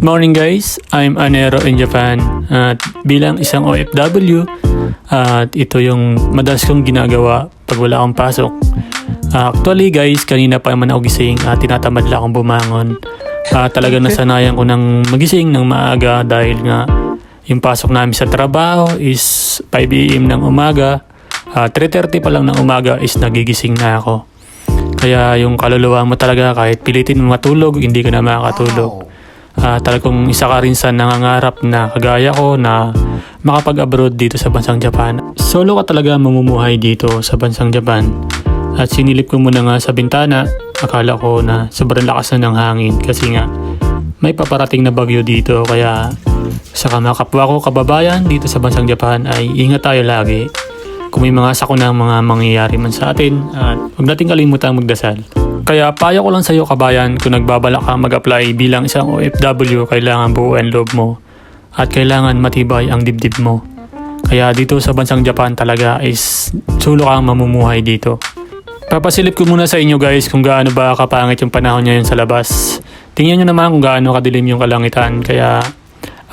Good morning guys, I'm Anero in Japan at bilang isang OFW at ito yung madalas kong ginagawa pag wala akong pasok. Actually guys, kanina pa naman ako gising at tinatamad lang akong bumangon. Talagang nasanayan ko ng magising ng maaga dahil nga yung pasok namin sa trabaho is 5 AM ng umaga. 3:30 pa lang ng umaga is nagigising na ako. Kaya yung kaluluwa mo talaga kahit pilitin mo matulog, hindi ka na makakatulog. Talagang isa ka rin sa nangangarap na kagaya ko na makapag-abroad dito sa bansang Japan. Solo ka talaga mamumuhay dito sa bansang Japan. At sinilip ko muna nga sa bintana, akala ko na sobrang lakas na ng hangin kasi nga may paparating na bagyo dito. Kaya sa kapwa ko kababayan dito sa bansang Japan ay ingat tayo lagi. Kung may mga sakunang mga mangyayari man sa atin at huwag natin kalimutang magdasal. Kaya payo ko lang sa iyo kabayan, kung nagbabalak ka mag-apply bilang isang OFW, kailangan buo ang loob mo at kailangan matibay ang dibdib mo. Kaya dito sa bansang Japan talaga is sulo kang mamumuhay dito. Papasilip ko muna sa inyo guys kung gaano ba kapangit yung panahon ngayon sa labas. Tingnan nyo naman kung gaano kadilim yung kalangitan. Kaya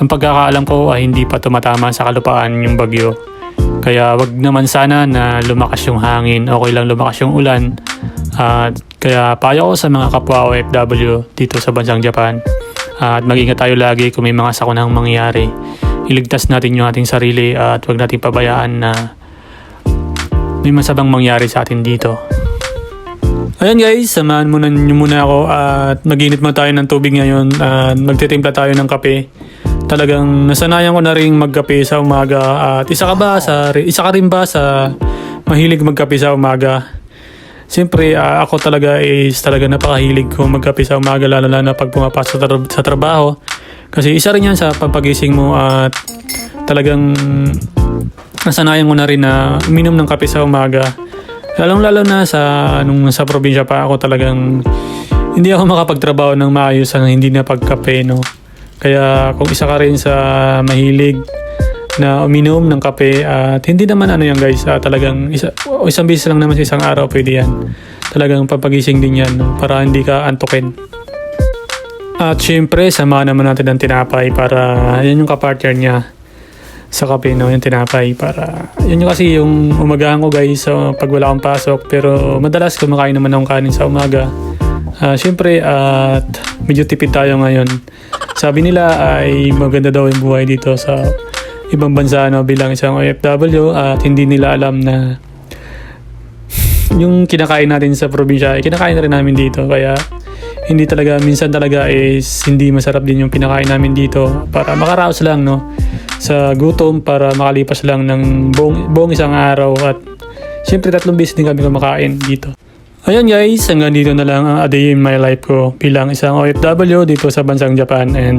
ang pagkakaalam ko ay hindi pa tumatama sa kalupaan yung bagyo. Kaya wag naman sana na lumakas yung hangin, okay lang lumakas yung ulan. Kaya payo ko sa mga kapwa OFW dito sa bansang Japan. At mag-ingat tayo lagi kung may mga sakunang mangyayari. Iligtas natin yung ating sarili at wag natin pabayaan na may masabang mangyari sa atin dito. Ayan guys, samahan nyo muna ako at mag-init mo tayo ng tubig ngayon at magtitimpla tayo ng kape. Talagang nasanayan ko na rin magkape sa umaga at isa ka rin ba sa mahilig magkape sa umaga? Siyempre ako talaga napakahilig ko magkape sa umaga lalo na pag pumapasok sa trabaho. Kasi isa rin yan sa pampagising mo at talagang nasanayan ko na rin na uminom ng kape sa umaga. Lalo na nung sa probinsya pa ako talagang hindi ako makapagtrabaho ng maayos ang hindi na pagkape, no. Kaya kung isa ka rin sa mahilig na uminom ng kape at hindi naman yan guys, talagang isang beses lang naman sa isang araw pwede yan. Talagang papagising din yan, no, para hindi ka antukin. At syempre samahan naman natin ng tinapay para yan yung kapartner niya sa kape, no, yung tinapay para yun yung kasi yung umagahan ko guys pag wala akong pasok, pero madalas kumakain naman akong kanin sa umaga. Syempre at medyo tipid tayo ngayon. Sabi nila ay maganda daw yung buhay dito sa ibang bansa, no, bilang isang OFW at hindi nila alam na yung kinakain natin sa probinsya ay kinakain na rin namin dito. Kaya minsan talaga is hindi masarap din yung pinakain namin dito para makaraos lang, no, sa gutom, para makalipas lang ng buong isang araw. At syempre 3 beses din kami kumakain dito. Ayan guys, hanggang dito na lang ang a day in my life ko bilang isang OFW dito sa bansang Japan, and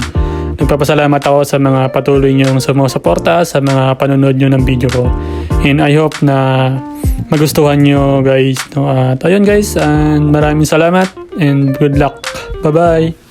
nagpapasalamat ako sa mga patuloy nyong sumusuporta sa mga panonood nyo ng video ko, and I hope na magustuhan nyo guys, no? At ayun guys, and maraming salamat and good luck. Bye bye.